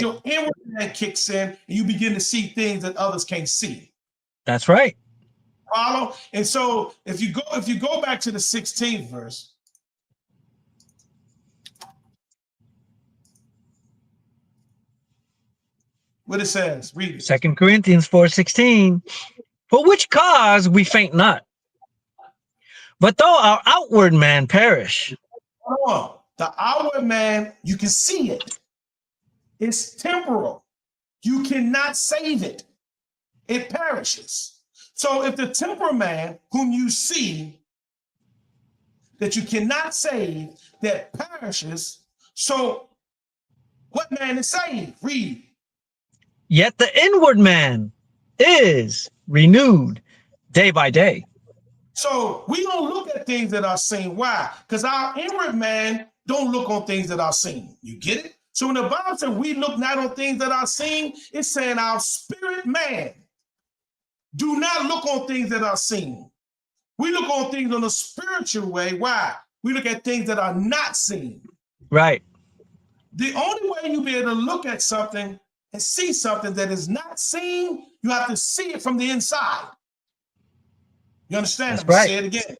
Your inward man kicks in, and you begin to see things that others can't see. That's right. Follow? And so if you go back to the 16th verse, what it says, read it. 2 Corinthians 4:16. For which cause we faint not. But though our outward man perish. Hold on. The outward man, you can see it. It's temporal. You cannot save it. It perishes. So if the temporal man whom you see that you cannot save, that perishes, so what man is saved? Read. Yet the inward man is renewed day by day. So we don't look at things that are seen. Why? Because our inward man don't look on things that are seen. You get it? So when the Bible says we look not on things that are seen, it's saying our spirit man do not look on things that are seen. We look on things on a spiritual way. Why? We look at things that are not seen. Right. The only way you'll be able to look at something and see something that is not seen, you have to see it from the inside. You understand? That's right. Say it again.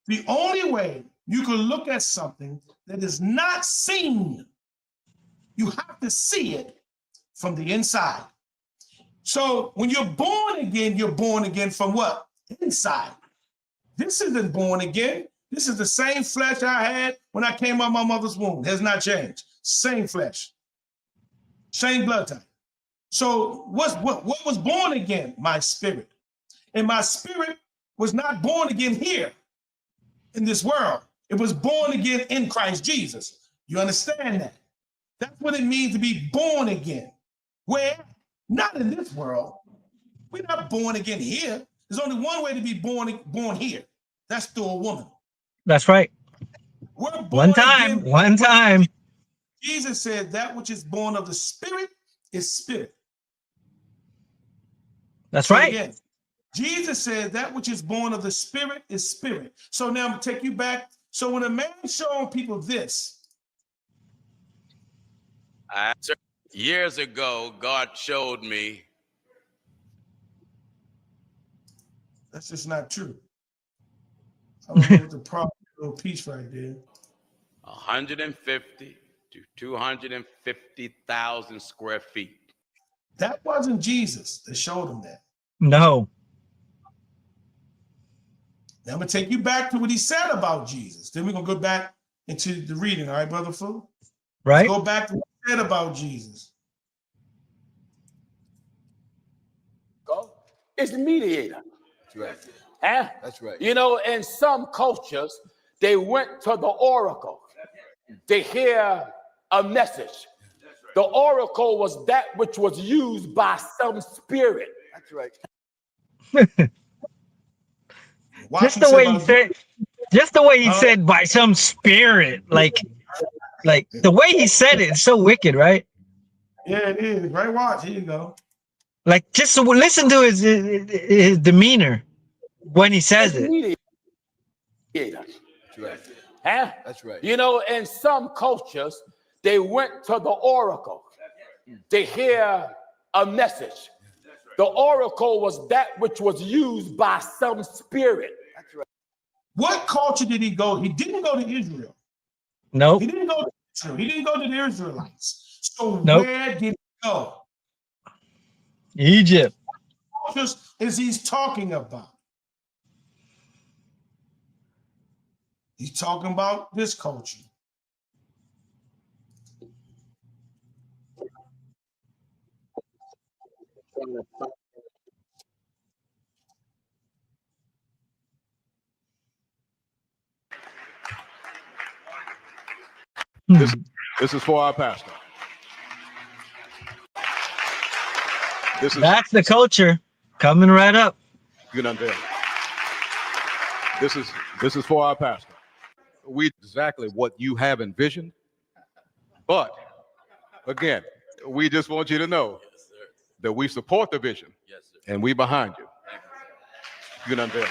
The only way you can look at something that is not seen, you have to see it from the inside. So when you're born again from what? Inside. This isn't born again. This is the same flesh I had when I came out of my mother's womb. It has not changed. Same flesh. Same blood type. So what was born again? My spirit. And my spirit was not born again here in this world. It was born again in Christ Jesus. You understand that? That's what it means to be born again. Where? Not in this world. We're not born again here. There's only one way to be born here. That's through a woman. That's right. We're born one time. again. One time. Jesus said that which is born of the spirit is spirit. That's right. Again, Jesus said that which is born of the spirit is spirit. So now I'm going to take you back. So when a man showing people this. Years ago, God showed me. That's just not true. I don't know what the problem little piece right there. 150 to 250,000 square feet. That wasn't Jesus that showed him that. No. Now I'm going to take you back to what he said about Jesus. Then we're going to go back into the reading. All right, Brother Fu? Right. Let's go back to what he said about Jesus. Go. It's the mediator. That's right. Huh? That's right. You know, in some cultures, they went to the oracle to hear a message. The oracle was that which was used by some spirit. That's right. Just the way he said, said by some spirit, like the way he said it, it's so wicked, right? Yeah, it is. Right, watch. Here you go. Like, just listen to his demeanor when he says it. Mediator. That's right. Huh? That's right. You know, in some cultures, they went to the oracle to hear a message. The oracle was that which was used by some spirit. That's right. What culture did he go? He didn't go to Israel. Nope. He didn't go to Israel. He didn't go to the Israelites. So Nope. where did he go? Egypt. What cultures is he talking about? He's talking about this culture. This is for our pastor. That's the culture coming right up. You can unveil. This is for our pastor. We exactly what you have envisioned, but again, we just want you to know that we support the vision, and we behind you. You can unveil.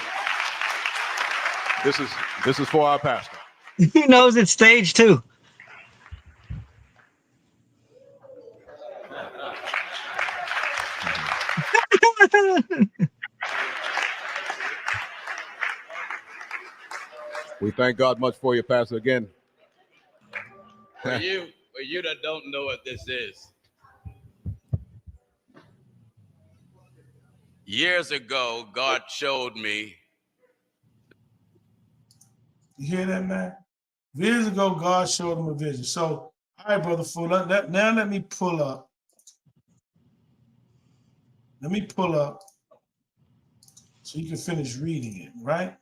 This is for our pastor. He knows it's staged too. We thank God much for you, Pastor. Again, For you that don't know what this is, years ago, God showed me. You hear that, man? Years ago, God showed him a vision. So, all right, Brother Fool, now let me pull up. Let me pull up so you can finish reading it, right?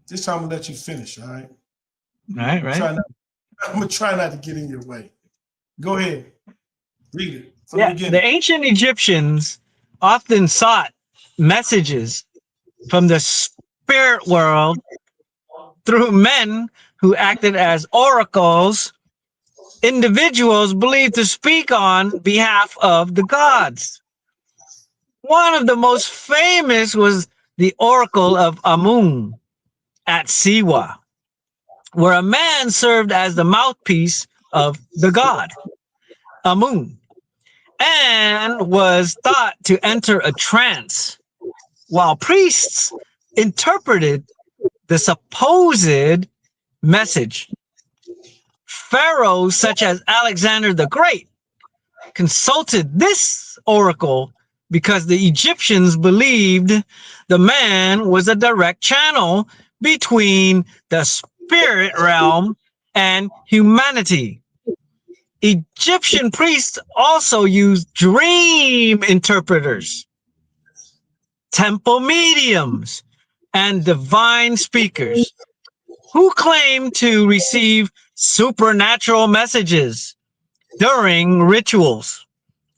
This time I'm gonna let you finish, all right? Right. I'm gonna try not to get in your way. Go ahead. Read it from the Yeah, beginning. the ancient Egyptians often sought messages from the spirit world through men who acted as oracles, individuals believed to speak on behalf of the gods. One of the most famous was the Oracle of Amun at Siwa, where a man served as the mouthpiece of the god Amun and was thought to enter a trance, while priests interpreted the supposed message. Pharaohs such as Alexander the Great consulted this oracle because the Egyptians believed the man was a direct channel between the spirit realm and humanity. Egyptian priests also used dream interpreters, temple mediums, and divine speakers who claimed to receive supernatural messages during rituals,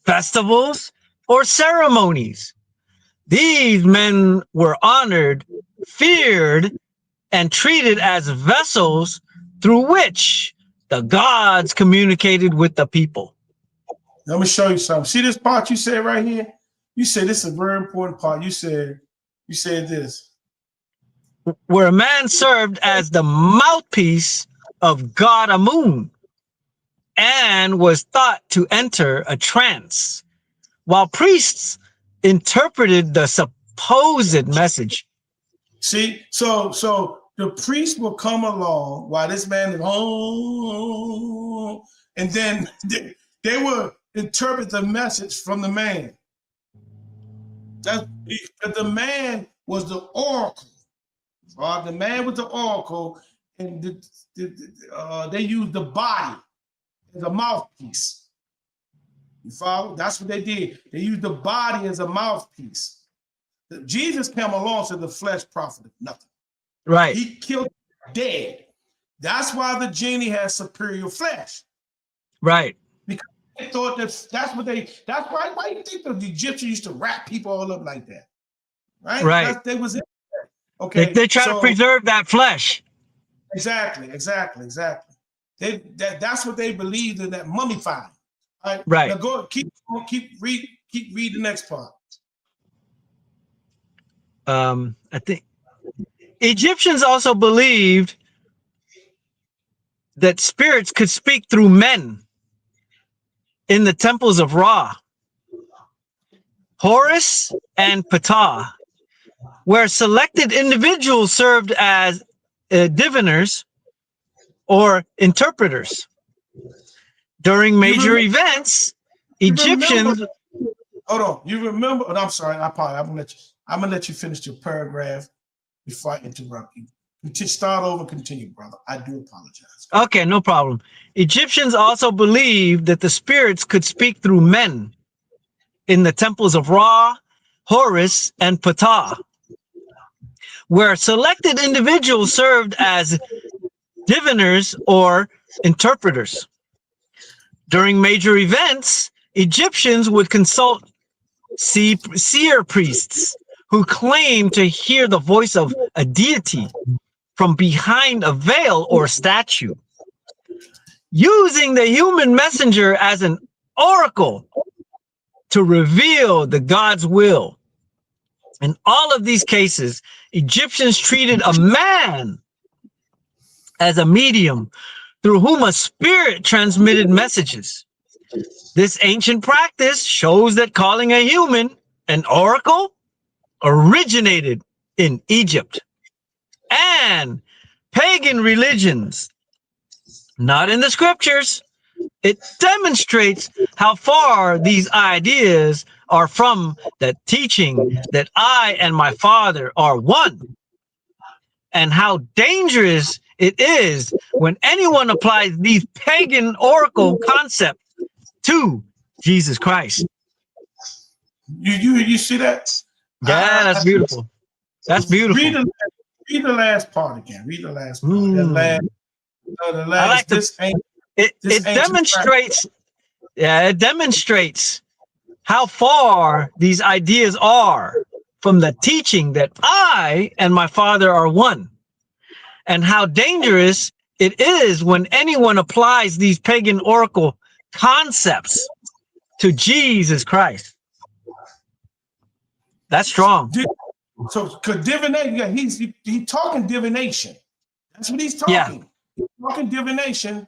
festivals, or ceremonies. These men were honored, feared, and treated as vessels through which the gods communicated with the people. Let me show you something. See this part you said right here? You said this is a very important part. You said this. Where a man served as the mouthpiece of God Amun and was thought to enter a trance, while priests interpreted the supposed message. See, so the priest will come along while this man is and then they will interpret the message from the man. The man was the oracle. The man was the oracle, and they used the body as a mouthpiece. You follow? That's what they did. They used the body as a mouthpiece. Jesus came along and said the flesh profited nothing. Right. He killed dead. That's why the genie has superior flesh. Right. Because they thought that's why you think the Egyptians used to wrap people all up like that. Right? Right. They was in there. Okay. They try to preserve that flesh. Exactly. That's what they believed in, that mummified. All right. Right. Now go keep read the next part. I think Egyptians also believed that spirits could speak through men in the temples of Ra, Horus, and Ptah, where selected individuals served as diviners or interpreters. During major events, Egyptians. Hold on. You remember? Oh, I'm sorry. I'm gonna let you finish your paragraph before I interrupt you. Start over, continue, brother. I do apologize. Okay, no problem. Egyptians also believed that the spirits could speak through men in the temples of Ra, Horus, and Ptah, where selected individuals served as diviners or interpreters. During major events, Egyptians would consult seer priests who claimed to hear the voice of a deity from behind a veil or statue, using the human messenger as an oracle to reveal the God's will. In all of these cases, Egyptians treated a man as a medium through whom a spirit transmitted messages. This ancient practice shows that calling a human an oracle originated in Egypt and pagan religions, not in the scriptures. It demonstrates how far these ideas are from the teaching that I and my Father are one, and how dangerous it is when anyone applies these pagan oracle concepts to Jesus Christ. You see that? Yeah, that's beautiful. That's beautiful. Read the last part again. Read the last part. The last. I like to. This ain't. It demonstrates. Yeah, it demonstrates how far these ideas are from the teaching that I and my Father are one, and how dangerous it is when anyone applies these pagan oracle concepts to Jesus Christ. That's strong. So, cause divination, yeah, he's talking divination. That's what he's talking. Yeah. He's talking divination.